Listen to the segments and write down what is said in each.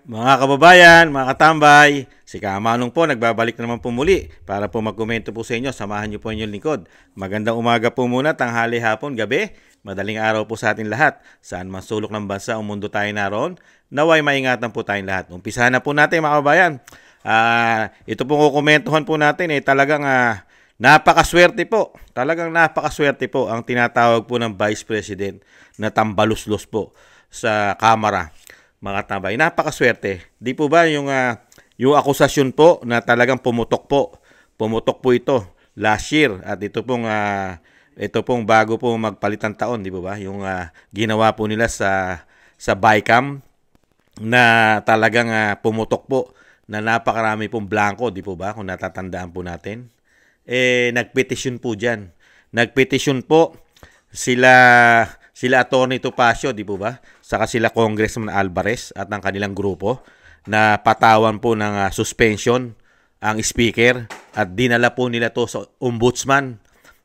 Mga kababayan, mga katambay, si Kamanong po nagbabalik na naman po muli para po magkomento po sa inyo. Samahan niyo po inyong lingkod. Magandang umaga po muna, tanghali, hapon, gabi. Madaling araw po sa atin lahat. Saan man sulok ng bansa o mundo tayo naroon, naway maingatan po tayong lahat. Umpisahan na po natin mga kababayan. Ito pong kukomentuhan po natin talagang napakaswerte po. Talagang napakaswerte po ang tinatawag po ng Vice President na tambaluslos po sa Kamara. Mga tambay, napakaswerte. Di po ba yung akusasyon po na talagang pumutok po ito last year at ito pong bago po magpalitan taon, di po ba? Yung ginawa po nila sa BICAM na talagang pumutok po na napakarami pong blanco, di po ba? Kung natatandaan po natin. Nagpetisyon po diyan. Nagpetisyon po sila Atty. Topacio, di po ba? Saka sila Congressman Alvarez at ang kanilang grupo na patawan po ng suspension ang speaker at dinala po nila to sa ombudsman.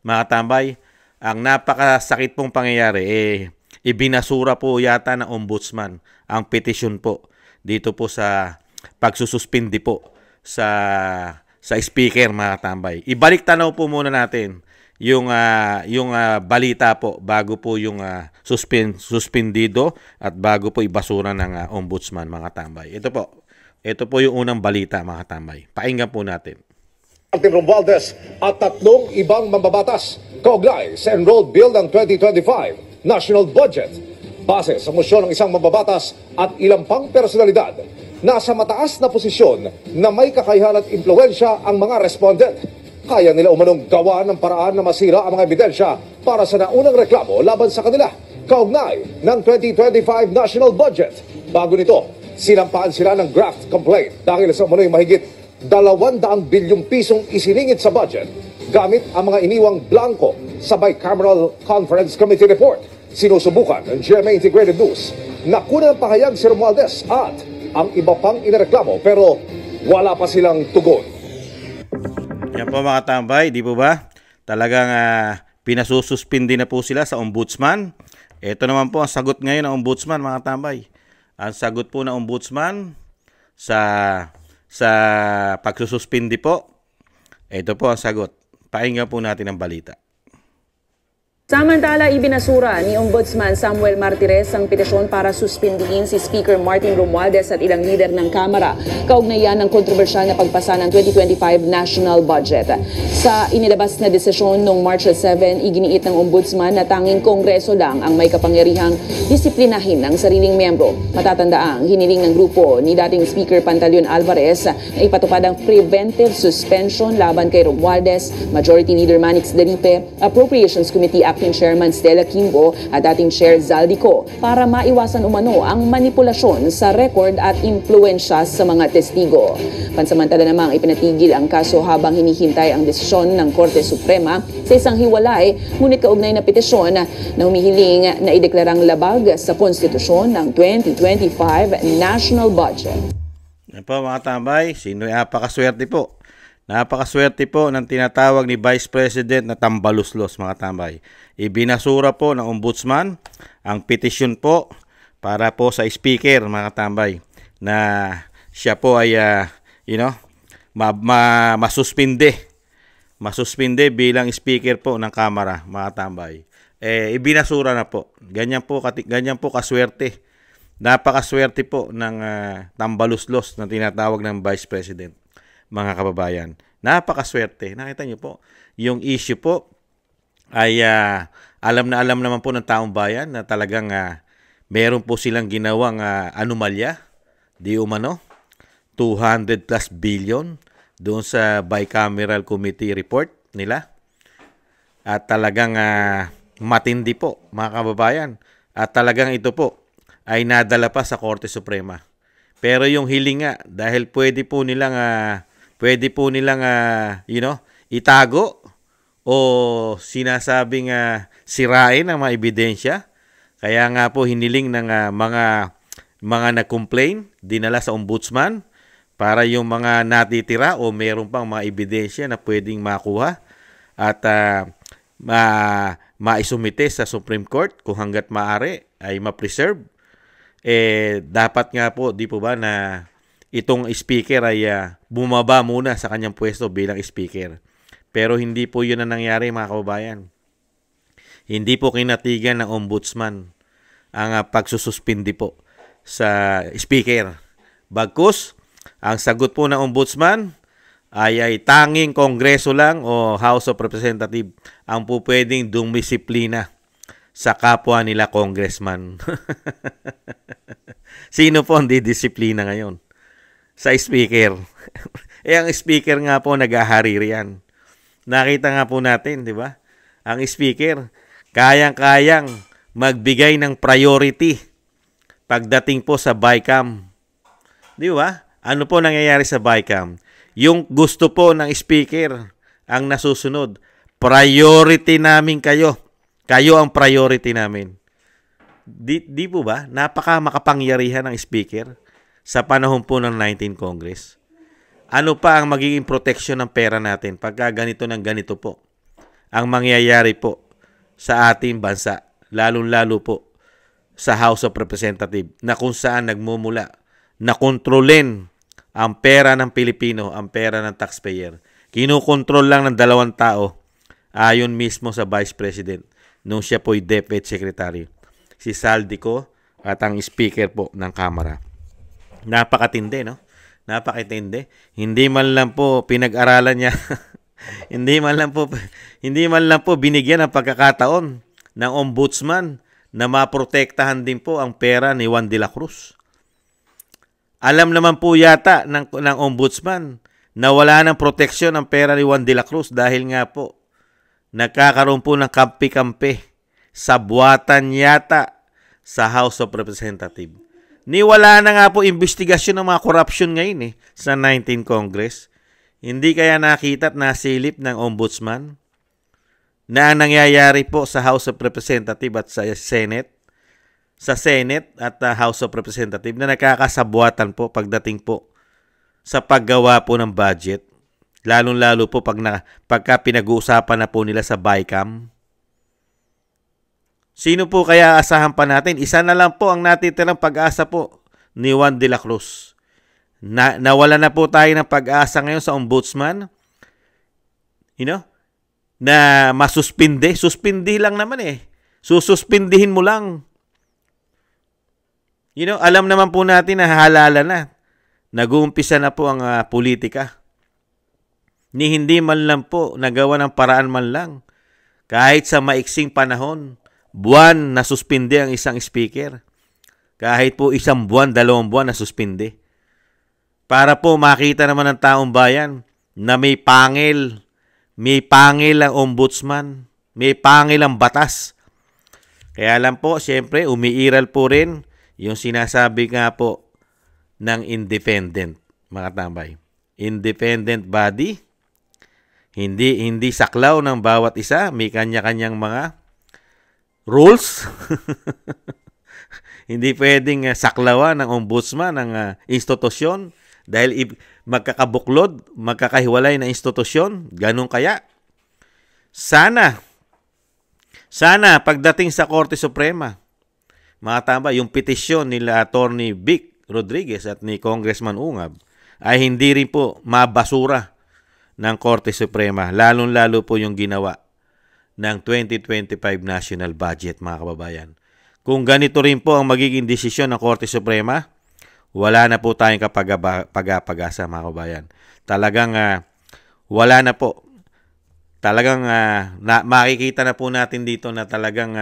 Mga tambay, ang napakasakit pong pangyayari ibinasura po yata ng ombudsman ang petisyon po dito po sa pagsususpindi po sa speaker, mga tambay. Ibalik tanaw po muna natin yung balita po bago po yung suspendido at bago po ibasura ng ombudsman, mga tambay. Ito po yung unang balita, mga tambay. Pakinggan po natin. Martin Romualdez at 3 ibang mambabatas kaugnay sa enrolled bill ng 2025 national budget. Base sa mosyon ng isang mambabatas at ilang pang personalidad, nasa mataas na posisyon na may kakayahan at impluwensya ang mga respondent. Kaya nila umanong gawa ng paraan na masira ang mga ebidensya para sa naunang reklamo laban sa kanila kaugnay ng 2025 national budget. Bago nito, sinampaan sila ng graft complaint dahil sa umano'y mahigit 200 bilyong pisong isiningit sa budget gamit ang mga iniwang blanco sa Bicameral Conference Committee report. Sinusubukan ng GMA Integrated News na kunan ng pahayag si Romualdez at ang iba pang inireklamo pero wala pa silang tugon. Yan po, mga tambay, di po ba? Talagang pinasususpindi na po sila sa ombudsman. Ito naman po ang sagot ngayon ng ombudsman, mga tambay. Ang sagot po ng ombudsman sa pagsususpindi po, ito po ang sagot. Pakinggan po natin ang balita. Samantala, ibinasura ni Ombudsman Samuel Martires ang petisyon para suspindihin si Speaker Martin Romualdez at ilang lider ng Kamara kaugnayan ng kontrobersyal na pagpasa ng 2025 national budget. Sa inilabas na desisyon noong March 7, iginiit ng Ombudsman na tanging Kongreso lang ang may kapangyarihang disiplinahin ang sariling miyembro. Matatandaang hiniling ng grupo ni dating Speaker Pantaleon Alvarez na ipatupad ang preventive suspension laban kay Romualdez, Majority Leader Manix Daripe, Appropriations Committee Acting Chairman Stella Kimbo at dating Chair Zaldico para maiwasan umano ang manipulasyon sa record at impluensya sa mga testigo. Pansamantala namang ipinatigil ang kaso habang hinihintay ang desisyon ng Korte Suprema sa isang hiwalay ngunit kaugnay na petisyon na humihiling na ideklarang labag sa konstitusyon ng 2025 national budget. Yan po, mga tambay, sino ay napakaswerte po. Napakaswerte po ng tinatawag ni Vice President na tambaluslos, mga tambay. Ibinasura po ng ombudsman ang petisyon po para po sa speaker, mga tambay, na siya po ay masuspinde bilang speaker po ng Kamara, mga tambay. Ibinasura na po. Ganyan po kaswerte. Napakaswerte po ng tambaluslos na tinatawag ng Vice President, mga kababayan. Napakaswerte. Nakita niyo po, yung issue po ay alam naman po ng taong bayan na talagang meron po silang ginawang anomalya, di umano, 200 plus billion doon sa Bicameral Committee report nila. At talagang matindi po, mga kababayan. At talagang ito po ay nadala pa sa Korte Suprema. Pero yung hiling nga, dahil pwede po nilang itago o sinasabing sirain ang mga ebidensya. Kaya nga po hiniling ng mga nag-complain, dinala sa ombudsman para yung mga natitira o meron pang mga ebidensya na pwedeng makuha at maisumite sa Supreme Court kung hanggat maaari ay ma-preserve. dapat nga po, di po ba, na itong speaker ay bumaba muna sa kanyang pwesto bilang speaker. Pero hindi po yun ang nangyari, mga kababayan. Hindi po kinatigan ng ombudsman ang pagsususpindi po sa speaker. Bagkus, ang sagot po ng ombudsman ay tanging kongreso lang o House of Representatives ang po pwedeng dumisiplina sa kapwa nila congressman. Sino po ang didisiplina ngayon? Sa speaker. Ang speaker nga po nag-ahariri yan. Nakita nga po natin, di ba? Ang speaker, kayang-kayang magbigay ng priority pagdating po sa BICAM. Di ba? Ano po nangyayari sa BICAM? Yung gusto po ng speaker ang nasusunod. Priority namin kayo. Kayo ang priority namin. Di po ba? Napaka makapangyarihan ng speaker sa panahon po ng 19th Congress. Ano pa ang magiging protection ng pera natin pagka ganito ng ganito po ang mangyayari po sa ating bansa, lalong-lalo po sa House of Representatives na kung saan nagmumula na kontrolin ang pera ng Pilipino, ang pera ng taxpayer. Kinukontrol lang ng 2 tao ayon mismo sa Vice President nung siya po'y DepEd Secretary. Si Saldico at ang Speaker po ng Kamara. Napakatindi, no? Napakatindi. Hindi man lang po pinag-aralan niya. hindi man lang po binigyan ng pagkakataon ng ombudsman na maprotektahan din po ang pera ni Juan de la Cruz. Alam naman po yata ng ombudsman na wala ng proteksyon ang pera ni Juan de la Cruz dahil nga po nagkakaroon po ng kampi-kampi sa buwatan yata sa House of Representatives. Niwala na nga po investigasyon ng mga corruption ngayon sa 19th Congress. Hindi kaya nakita at nasilip ng ombudsman na nangyayari po sa House of Representatives at sa Senate? Sa Senate at House of Representatives na nakakasabuatan po pagdating po sa paggawa po ng budget. Lalong-lalo po pagka pinag-uusapan na po nila sa BICAM. Sino po kaya asahan pa natin? Isa na lang po ang natitirang pag-asa po ni Juan de la Cruz. Nawala na po tayo ng pag-asa ngayon sa ombudsman. Na masuspindi. Suspindi lang naman Sususpindihin mo lang. Alam naman po natin na halala na. Nag-uumpisa na po ang politika. Ni hindi man lang po nagawa ng paraan man lang. Kahit sa maiksing panahon, buwan na suspindi ang isang speaker. Kahit po 1 buwan, 2 buwan na suspindi. Para po makita naman ng taong bayan na may pangil ang ombudsman, may pangil ang batas. Kaya lang po, siyempre, umiiral po rin yung sinasabi nga po ng independent, mga tambay. Independent body, hindi saklaw ng bawat isa, may kanya-kanyang mga rules. Hindi pwedeng saklawan ng ombudsman ng institusyon dahil magkakabuklod, magkakahiwalay na institusyon. Ganun kaya? Sana pagdating sa Korte Suprema, mga tamba, yung petisyon nila Attorney Vic Rodriguez at ni Congressman Ungab ay hindi rin po mabasura ng Korte Suprema, lalong-lalo po yung ginawa ng 2025 national budget, mga kababayan. Kung ganito rin po ang magiging desisyon ng Korte Suprema, wala na po tayong pag-apag-asa, mga kababayan. Talagang wala na po. Talagang makikita na po natin dito na talagang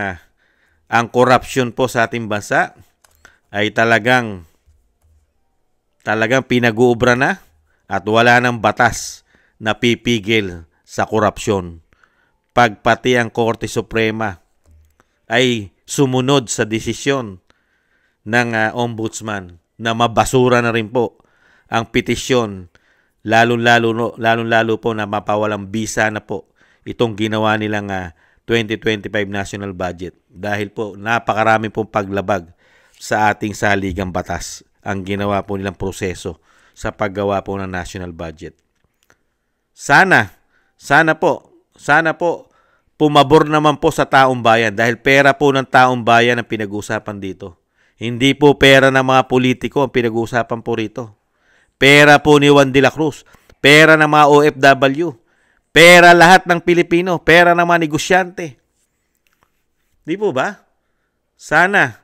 ang corruption po sa ating bansa ay talagang pinag-uubra na at wala ng batas na pipigil sa korupsyon. Pagpati ang Korte Suprema ay sumunod sa desisyon ng ombudsman na mabasura na rin po ang petisyon, lalong-lalo po na mapawalang bisa na po itong ginawa nilang 2025 national budget dahil po napakarami pong paglabag sa ating saligang batas ang ginawa po nilang proseso sa paggawa po ng national budget. Sana po pumabor naman po sa taong bayan dahil pera po ng taong bayan ang pinag-usapan dito. Hindi po pera ng mga politiko ang pinag-uusapan po rito. Pera po ni Juan de la Cruz. Pera ng mga OFW. Pera lahat ng Pilipino. Pera ng mga negosyante. Di po ba? Sana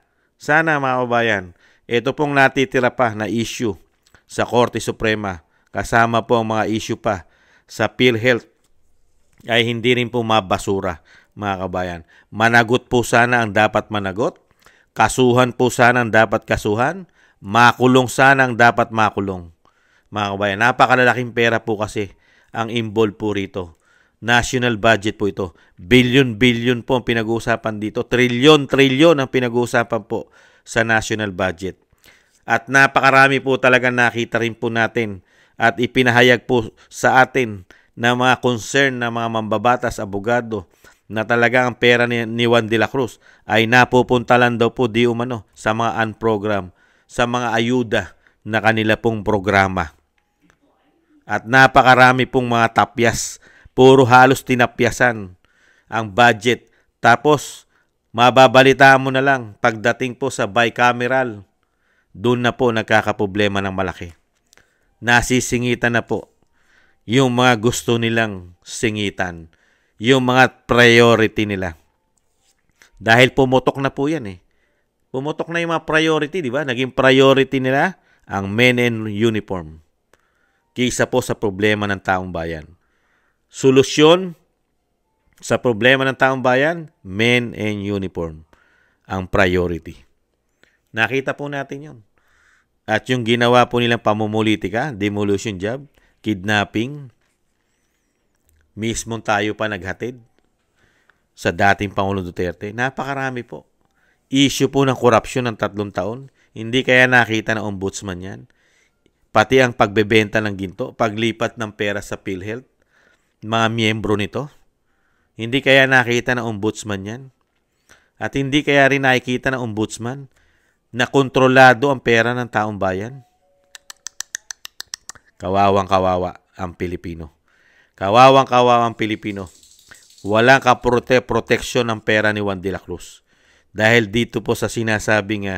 mga kabayan, ito pong natitira pa na issue sa Korte Suprema, kasama po ang mga issue pa sa PhilHealth, ay hindi rin po mabasura, mga kabayan. Managot po sana ang dapat managot, kasuhan po sana ang dapat kasuhan, makulong sana ang dapat makulong. Mga kabayan, napakalalaking pera po kasi ang involved po rito. National budget po ito. Billion po ang pinag-uusapan dito. Trilyon ang pinag-uusapan po sa national budget. At napakarami po talaga nakita rin po natin at ipinahayag po sa atin na mga concern na mga mambabatas, abogado, na talaga ang pera ni Juan de la Cruz ay napupunta lang daw po di umano sa mga unprogram, sa mga ayuda na kanila pong programa. At napakarami pong mga tapyas. Puro halos tinapyasan ang budget. Tapos, mababalitaan mo na lang pagdating po sa bicameral, doon na po nagkakaproblema ng malaki. Nasisingitan na po yung mga gusto nilang singitan, yung mga priority nila. Dahil pumutok na po yan eh. Pumutok na yung mga priority, di ba? Naging priority nila ang men in uniform. Kaysa po sa problema ng taong bayan. Solusyon sa problema ng taong bayan, men in uniform ang priority. Nakita po natin yun. At yung ginawa po nilang pamumulitika, demolition job, kidnapping, mismo tayo pa naghatid sa dating Pangulong Duterte. Napakarami po. Issue po ng korupsyon ng 3 taon. Hindi kaya nakita ng ombudsman yan. Pati ang pagbebenta ng ginto, paglipat ng pera sa PhilHealth, mga miyembro nito. Hindi kaya nakita ng ombudsman yan. At hindi kaya rin nakikita ng ombudsman na kontrolado ang pera ng taong bayan. Kawawang-kawawa ang Pilipino. Kawawang-kawawa ang Pilipino. Walang proteksyon ng pera ni Juan de la Cruz. Dahil dito po sa sinasabing,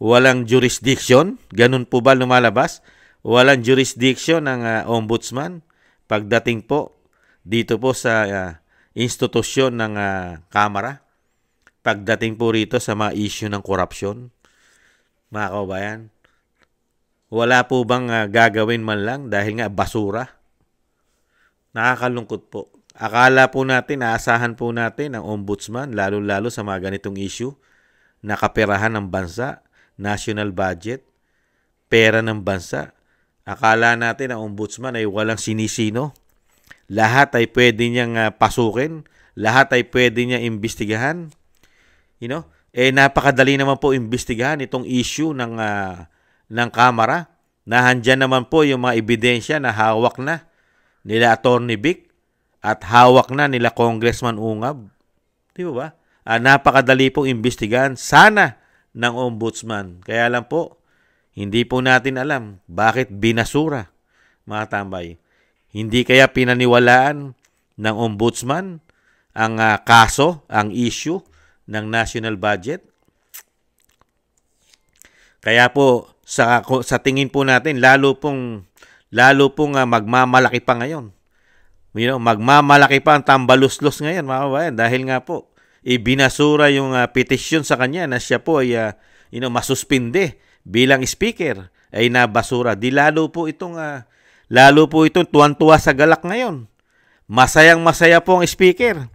walang jurisdiction. Ganun po ba lumalabas? Walang jurisdiction ng ombudsman pagdating po dito po sa institusyon ng Kamara. Pagdating po rito sa mga issue ng korupsyon. Mga kaubayan, wala po bang gagawin man lang dahil nga basura? Nakakalungkot po. Akala po natin, aasahan po natin ang ombudsman, lalo-lalo sa mga ganitong issue, nakaperahan ng bansa, national budget, pera ng bansa. Akala natin ang ombudsman ay walang sinisino. Lahat ay pwede niyang pasukin. Lahat ay pwede niyang imbestigahan. Napakadali naman po imbestigahan itong issue ng Kamara. Nahandyan naman po yung mga ebidensya na hawak na nila Attorney Vic at hawak na nila Congressman Ungab. Di ba? Napakadali pong imbestigahan sana ng ombudsman. Kaya lang po, hindi po natin alam bakit binasura, mga tambay. Hindi kaya pinaniwalaan ng ombudsman ang kaso, ang issue ng national budget? Kaya po, sa tingin po natin, lalo pong magmamalaki pa ngayon. Magmamalaki pa ang tambaluslos ngayon, mga kabayan. Dahil nga po, ibinasura yung petisyon sa kanya na siya po ay masuspinde bilang speaker ay nabasura. Lalo po itong tuwan-tuwa sa galak ngayon. Masayang-masaya po ang speaker,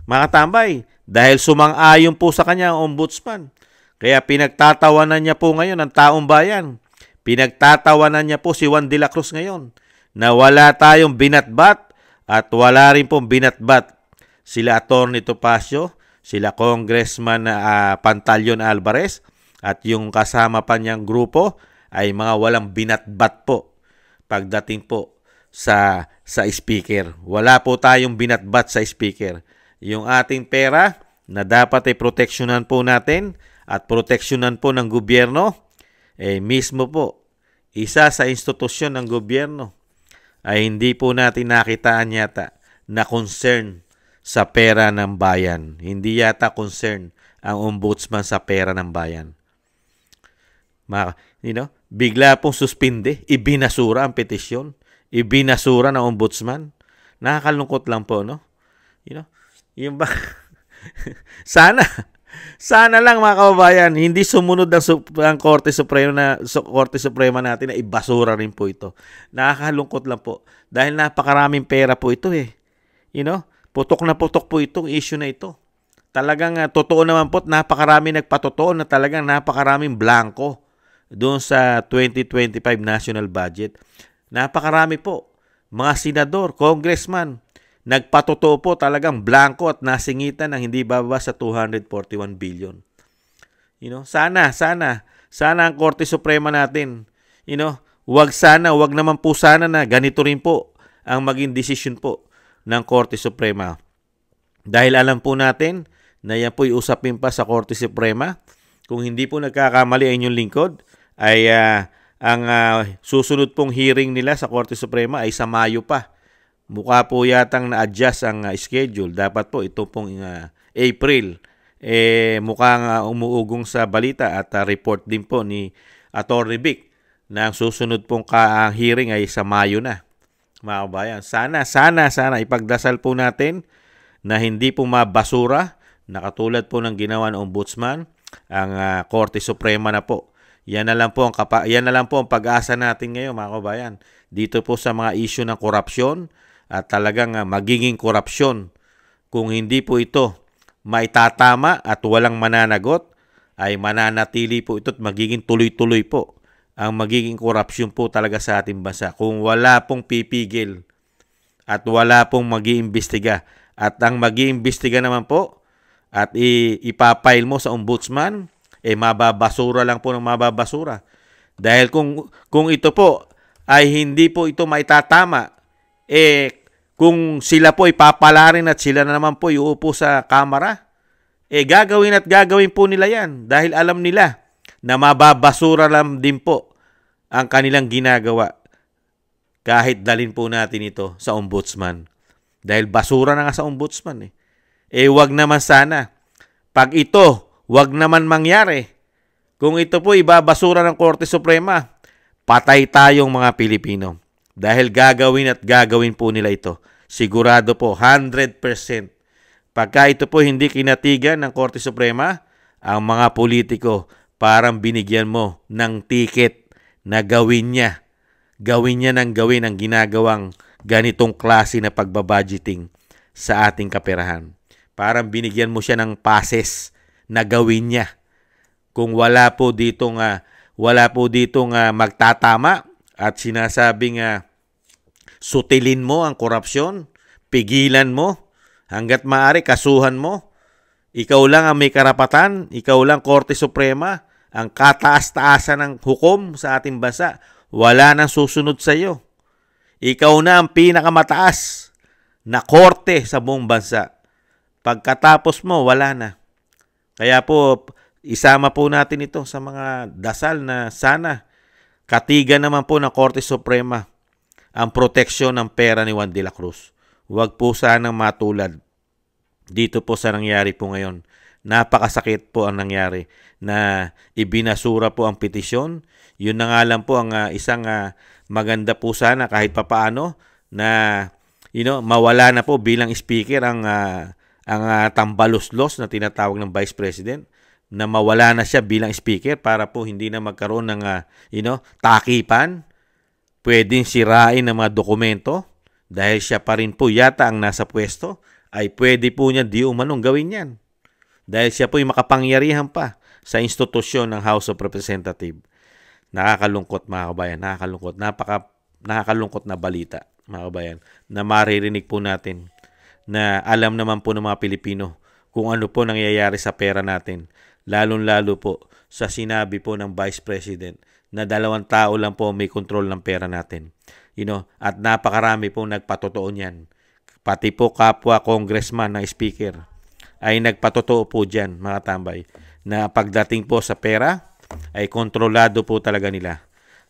mga tambay, dahil sumang-ayon po sa kanya ang ombudsman. Kaya pinagtatawanan niya po ngayon ang taong bayan. Pinagtatawanan niya po si Juan de la Cruz ngayon na wala tayong binatbat at wala rin pong binatbat sila Atty. Topacio, sila Congressman Pantaleon Alvarez, at yung kasama pa niyang grupo ay mga walang binatbat po pagdating po sa speaker. Wala po tayong binatbat sa speaker. Yung ating pera na dapat ay proteksyonan po natin at proteksyonan po ng gobyerno, mismo po, isa sa institusyon ng gobyerno ay hindi po natin nakitaan yata na concern sa pera ng bayan. Hindi yata concern ang ombudsman sa pera ng bayan. Bigla pong suspinde, ibinasura ang petisyon, ibinasura ng ombudsman. Nakakalungkot lang po, no? Yung ba? Sana lang mga kababayan, hindi sumunod ang Korte Suprema natin na ibasura rin po ito. Nakakalungkot lang po dahil napakaraming pera po ito Putok na putok po itong issue na ito. Talagang totoo naman po, napakarami nagpatotoo na talagang napakaraming blanco doon sa 2025 national budget. Napakarami po. Mga senador, congressman, nagpatotoo po talagang blanco at nasingitan ng hindi bababa sa 241 billion. Sana ang Korte Suprema natin, wag naman po sana na ganito rin po ang maging desisyon po ng Korte Suprema. Dahil alam po natin na yan po'y usapin pa sa Korte Suprema. Kung hindi po nagkakamali ang inyong lingkod, ay ang susunod pong hearing nila sa Korte Suprema ay sa Mayo pa. Mukha po yatang na-adjust ang schedule. Dapat po ito pong April. Mukhang umuugong sa balita at report din po ni Atty. Vic na ang susunod pong hearing ay sa Mayo na. Mga kabayan, sana ipagdasal po natin na hindi po mabasura na katulad po ng ginawa ng Ombudsman ang Korte Suprema na po. Yan na lang po ang pag-asa natin ngayon, mga kabayan. Dito po sa mga issue ng korupsyon at talagang magiging korupsyon. Kung hindi po ito maitatama at walang mananagot, ay mananatili po ito at magiging tuloy-tuloy po ang magiging korupsyon po talaga sa ating bansa. Kung wala pong pipigil at wala pong mag-iimbestiga. At ang mag-iimbestiga naman po at ipapile mo sa ombudsman, mababasura lang po ng mababasura. Dahil kung ito po ay hindi po ito maitatama, kung sila po ipapalarin at sila na naman po iuupo sa kamara, gagawin po nila yan. Dahil alam nila na mababasura lang din po ang kanilang ginagawa kahit dalin po natin ito sa ombudsman. Dahil basura na nga sa ombudsman. Wag naman sana. Pag ito, wag naman mangyari. Kung ito po ibabasura ng Korte Suprema, patay tayong mga Pilipino. Dahil gagawin po nila ito. Sigurado po, 100%. Pagka ito po hindi kinatigan ng Korte Suprema, ang mga politiko parang binigyan mo ng ticket na gawin niya ng gawin ang ginagawang ganitong klase na pagbabudgeting sa ating kaperahan. Parang binigyan mo siya ng passes na gawin niya. Kung wala po ditong magtatama at sinasabing sutilin mo ang korupsyon, pigilan mo, hanggat maaari kasuhan mo, ikaw lang ang may karapatan, ikaw lang Korte Suprema, ang kataas-taasan ng hukom sa ating bansa, wala nang susunod sa iyo. Ikaw na ang pinakamataas na korte sa buong bansa. Pagkatapos mo, wala na. Kaya po, isama po natin ito sa mga dasal na sana katigan naman po ng Korte Suprema ang proteksyon ng pera ni Juan de la Cruz. Huwag po sanang matulad dito po sa nangyari po ngayon. Napakasakit po ang nangyari na ibinasura po ang petisyon. Yun na nga lang po ang isang maganda po sana kahit papaano na mawala na po bilang speaker ang tambaluslos na tinatawag ng Vice President, na mawala na siya bilang speaker para po hindi na magkaroon ng takipan, pwedeng sirain ng mga dokumento dahil siya pa rin po yata ang nasa pwesto, ay pwede po niya di umanong gawin yan. Dahil siya po yung makapangyarihan pa sa institusyon ng House of Representatives. Nakakalungkot mga kabayan, nakakalungkot. Nakakalungkot na balita mga kabayan na maririnig po natin na alam naman po ng mga Pilipino kung ano po nangyayari sa pera natin. Lalong-lalo po sa sinabi po ng Vice President na 2 tao lang po may control ng pera natin. At napakarami po nagpatotoo niyan. Pati po kapwa congressman na speaker ay nagpatotoo po dyan, mga tambay, na pagdating po sa pera ay kontrolado po talaga nila.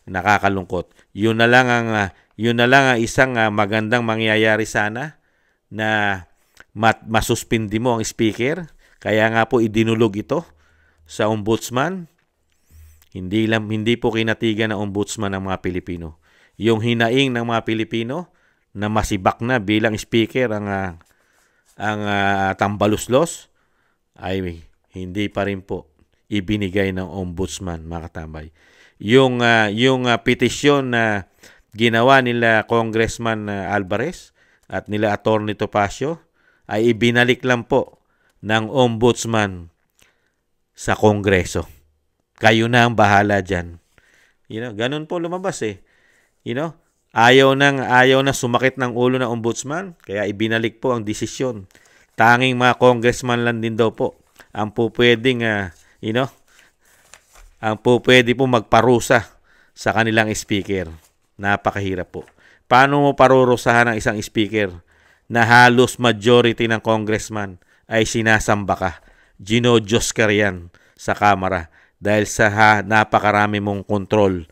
Nakakalungkot. Yun na lang ang isang magandang mangyayari sana na masuspindi mo ang speaker Kaya nga po idinulog ito sa ombudsman. Hindi po kinatigan ng ombudsman ng mga Pilipino. Yung hinaing ng mga Pilipino na masibak na bilang speaker ang tambaluslos ay hindi pa rin po ibinigay ng ombudsman, mga katambay. Yung petisyon na ginawa nila Congressman Alvarez at nila Attorney Topacio ay ibinalik lang po ng ombudsman sa Kongreso. Kayo na ang bahala dyan. Ganun po lumabas eh. Ayaw na sumakit ng ulo ng ombudsman, kaya ibinalik po ang desisyon. Tanging mga congressman lang din daw po ang po pwedeng, ang po pwede po magparusa sa kanilang speaker. Napakahirap po. Paano mo parurusahan ang isang speaker na halos majority ng congressman ay sinasamba ka? Ginodiyos ka riyan sa Kamara dahil sa napakarami mong kontrol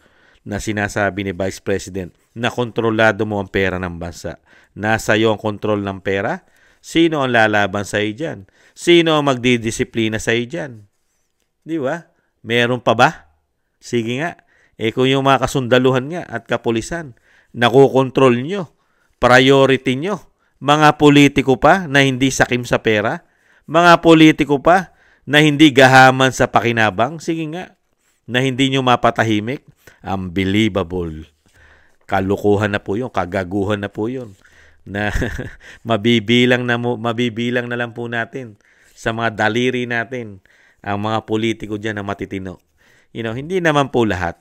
na sinasabi ni Vice President na kontrolado mo ang pera ng bansa. Nasa iyo ang kontrol ng pera. Sino ang lalaban sa iyo dyan? Sino ang magdidisiplina sa iyo dyan? Di ba? Meron pa ba? Sige nga. Kung yung mga kasundaluhan nga at kapulisan, nakokontrol nyo, priority nyo, mga politiko pa na hindi sakim sa pera, mga politiko pa na hindi gahaman sa pakinabang, sige nga, na hindi nyo mapatahimik, unbelievable. Kalukuhan na po yun, kagaguhan na po yun, na mabibilang na lang po natin sa mga daliri natin ang mga politiko dyan na matitino. Hindi naman po lahat.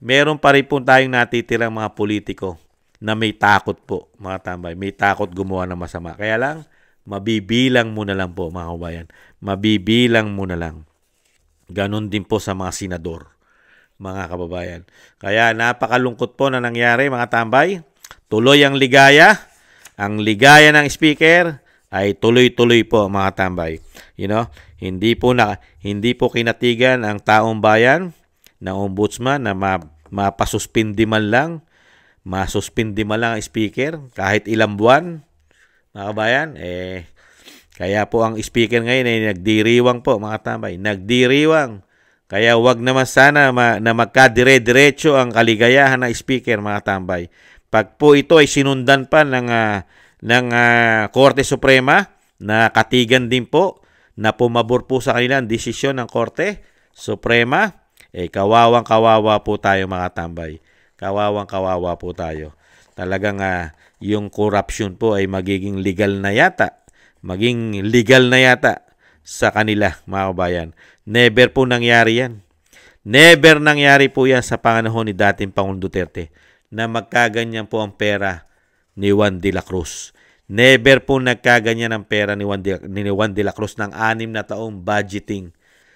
Meron pa rin po tayong natitirang mga politiko na may takot po, mga tambay. May takot gumawa ng masama. Kaya lang, mabibilang mo na lang po, mga kabayan. Mabibilang mo na lang. Ganon din po sa mga senador, mga kababayan. Kaya napakalungkot po na nangyari, mga tambay. Tuloy ang ligaya. Ang ligaya ng speaker ay tuloy-tuloy po, mga tambay. Hindi po kinatigan ang taong bayan ng ombudsman na mapasuspindi man lang. Masuspindi man lang ang speaker kahit ilang buwan, mga kabayan. Kaya po ang speaker ngayon ay nagdiriwang po, mga tambay. Nagdiriwang. Kaya wag naman sana na magkadire-diretso ang kaligayahan ng speaker, mga tambay. Pag po ito ay sinundan pa ng Korte Suprema, na katigan din po, na pumabor po sa kanila ang desisyon ng Korte Suprema, kawawang-kawawa po tayo, mga tambay. Kawawang-kawawa po tayo. Talagang yung corruption po ay magiging legal na yata. Maging legal na yata sa kanila, mga kabayan. Never po nangyari yan. Never nangyari po yan sa panahon ni dating Pangulong Duterte na magkaganyan po ang pera ni Juan de la Cruz. Never po nagkaganyan ang pera ni Juan de la Cruz ng 6 na taong budgeting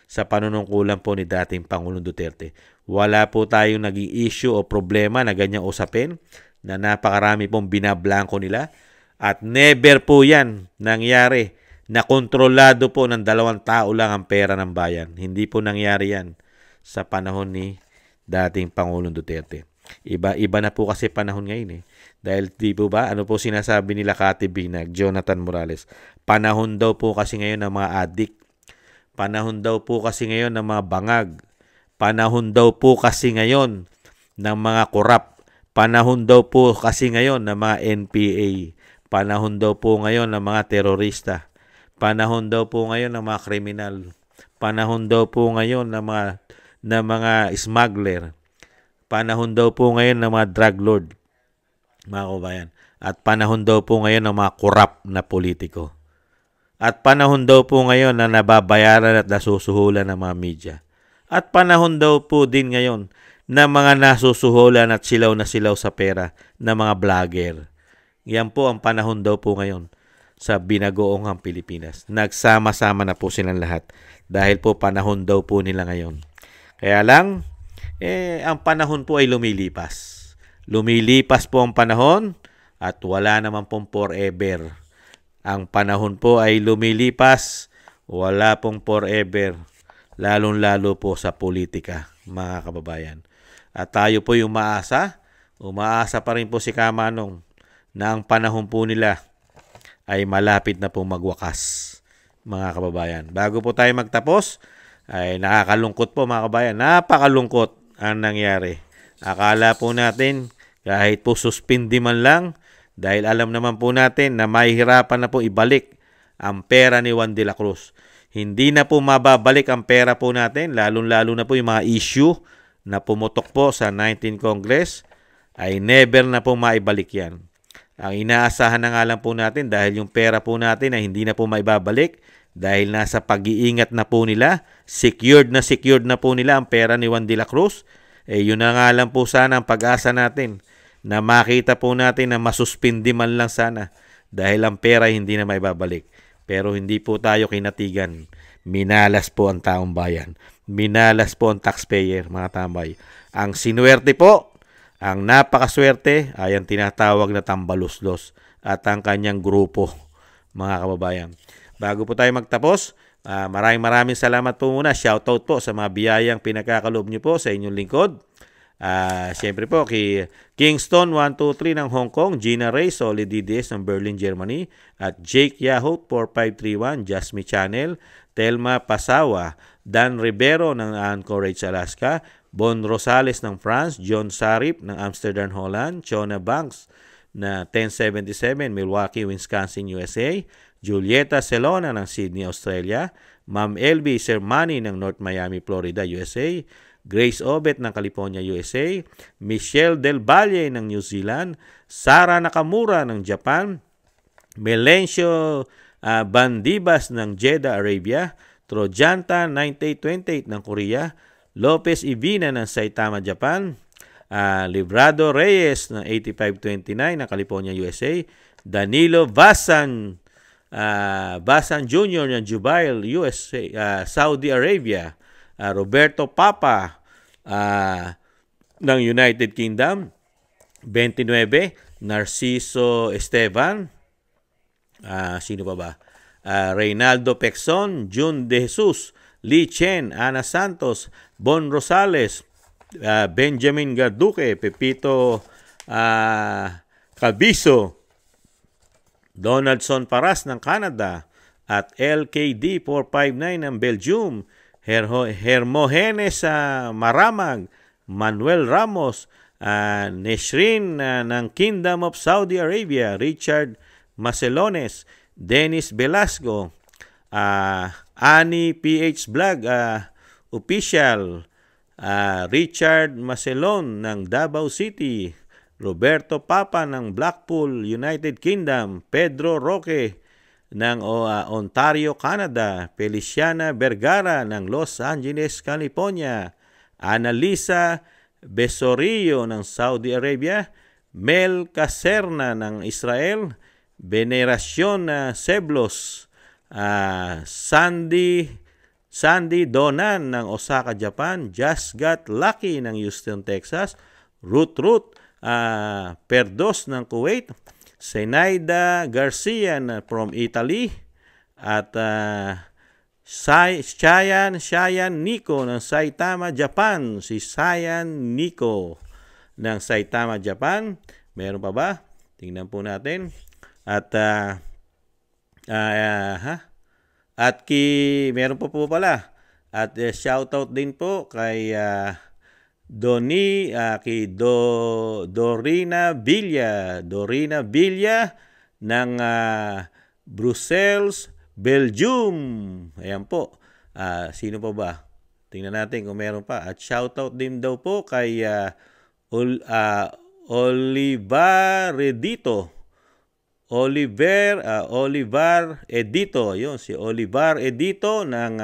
sa panunungkulan po ni dating Pangulong Duterte. Wala po tayong naging issue o problema na ganyang usapin na napakarami pong binablangko nila. At never po yan nangyari na kontrolado po ng 2 tao lang ang pera ng bayan. Hindi po nangyari yan sa panahon ni dating Pangulong Duterte. Iba na po kasi panahon ngayon eh. Dahil di po ba, ano po sinasabi nila Kati Binag, Jonathan Morales? Panahon daw po kasi ngayon ng mga adik. Panahon daw po kasi ngayon ng mga bangag. Panahon daw po kasi ngayon ng mga korap. Panahon daw po kasi ngayon ng mga NPA. Panahon daw po ngayon ng mga terorista. Panahon daw po ngayon ng mga kriminal. Panahon daw po ngayon ng mga smuggler. Panahon daw po ngayon ng mga drug lord, mga kabayan. At panahon daw po ngayon ng mga korap na politiko. At panahon daw po ngayon na nababayaran at nasusuhulan ng mga media. At panahon daw po din ngayon na mga nasusuhulan at silaw na silaw sa pera ng mga vlogger. Yan po ang panahon daw po ngayon sa binagoong Pilipinas. Nagsama-sama na po silang lahat dahil po panahon daw po nila ngayon. Kaya lang, ang panahon po ay lumilipas. Lumilipas po ang panahon at wala naman pong forever. Ang panahon po ay lumilipas, wala pong forever. Lalong-lalo po sa politika, mga kababayan. At tayo po yung umaasa pa rin po si Kamanong na ang panahon po nila ay malapit na po magwakas. mga kababayan. Bago po tayo magtapos, ay nakakalungkot po mga kababayan. Napakalungkot ang nangyari. Akala po natin kahit po suspindi man lang, dahil alam naman po natin na mahihirapan na po ibalik ang pera ni Juan de la Cruz. Hindi na po mababalik ang pera po natin, lalong-lalo na po yung mga issue na pumutok po sa 19th Congress, ay never na po maibalik yan. Ang inaasahan na nga lang po natin dahil yung pera po natin ay hindi na po maibabalik dahil nasa pag-iingat na po nila, secured na po nila ang pera ni Juan de la Cruz. Yun na nga lang po sana ang pag-asa natin na makita po natin na masuspindi man lang sana dahil ang pera hindi na maibabalik. Pero hindi po tayo kinatigan. Minalas po ang taong bayan. Minalas po ang taxpayer, mga tambay. Ang sinuwerte po, ang napakaswerte ay ang tinatawag na tambaluslos at ang kanyang grupo, mga kababayan. Bago po tayo magtapos, maraming salamat po muna. Shoutout po sa mga biyayang pinagkakaloob nyo po sa inyong lingkod. Siyempre po kay Kingston 123 ng Hong Kong, Gina Ray Solid DDS ng Berlin, Germany, at Jake Yahoo 4531 Jasmine Channel, Telma Pasawa, Dan Rivero ng Anchorage, Alaska, Bon Rosales ng France, John Sarip ng Amsterdam, Holland, Chona Banks na 1077 Milwaukee, Wisconsin, USA, Julieta Celona ng Sydney, Australia, Ma'am LB Sermani ng North Miami, Florida, USA, Grace Obet ng California, USA, Michelle Del Valle ng New Zealand, Sara Nakamura ng Japan, Melencio Bandibas ng Jeddah, Arabia, Trojanta 9828 ng Korea, Lopez Ibina ng Saitama, Japan, Librado Reyes ng 8529 ng California, USA, Danilo Basan Jr. ng Jubail, USA, Saudi Arabia, Roberto Papa ng United Kingdom, 29, Narciso Esteban, sino pa ba? Reynaldo Pexon, June De Jesus, Lee Chen, Ana Santos, Bon Rosales, Benjamin Garduque, Pepito Cabiso, Donaldson Paras ng Canada, at LKD 459 ng Belgium, Hermogenes Maramag, Manuel Ramos, Neshrin ng Kingdom of Saudi Arabia, Richard Macelones, Dennis Velasco, Ani PH Vlog Official, Richard Macelon ng Davao City, Roberto Papa ng Blackpool, United Kingdom, Pedro Roque ng Ontario, Canada, Feliciana Vergara ng Los Angeles, California, Annalisa Besorillo ng Saudi Arabia, Mel Caserna ng Israel, Veneracion Seblos, Sandy Donan ng Osaka, Japan, Just Got Lucky ng Houston, Texas, Ruth Perdos ng Kuwait, Zenaida Garcia from Italy, at Shayan Nico ng Saitama, Japan. Si Shayan Nico ng Saitama, Japan. Meron pa ba? Tingnan po natin. At meron po pala. At shoutout din po kay Dorina Villa ng Brussels, Belgium. Ayan po. Sino pa ba? Tingnan natin kung meron pa. At shoutout din daw po kay Oliver Edito. Yun, si Oliver Edito ng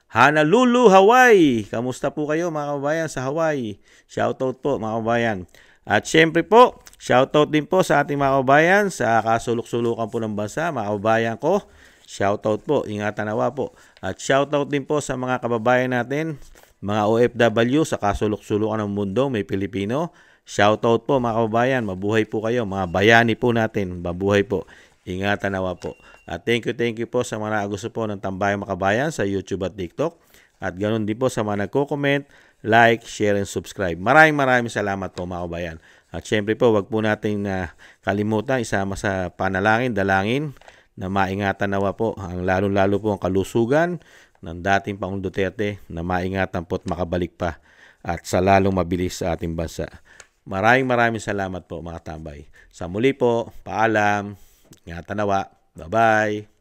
Honolulu, Hawaii. Kamusta po kayo mga kababayan sa Hawaii? Shoutout po mga kababayan. At syempre po, shoutout din po sa ating mga kababayan sa kasulok-sulukan po ng bansa, mga kababayan ko. Shoutout po, ingatan nawa po. At shoutout din po sa mga kababayan natin, mga OFW sa kasulok-sulukan ng mundo, may Pilipino. Shoutout po mga kababayan, mabuhay po kayo, mga bayani po natin, mabuhay po. Ingatan nawa po. At thank you po sa mga gusto po ng Tambayang Makabayan sa YouTube at TikTok. At ganoon din po sa mga nagko-comment, like, share, and subscribe. Maraming salamat po mga kababayan. At syempre po, wag po natin kalimutan isama sa panalangin, dalangin na maingatan nawa po ang lalo-lalo po ang kalusugan ng dating Pangulong Duterte, na maingatan po at makabalik pa at sa lalong mabilis sa ating bansa. Maraming salamat po mga tambay. Sa muli po, paalam, ingatan nawa. Bye-bye.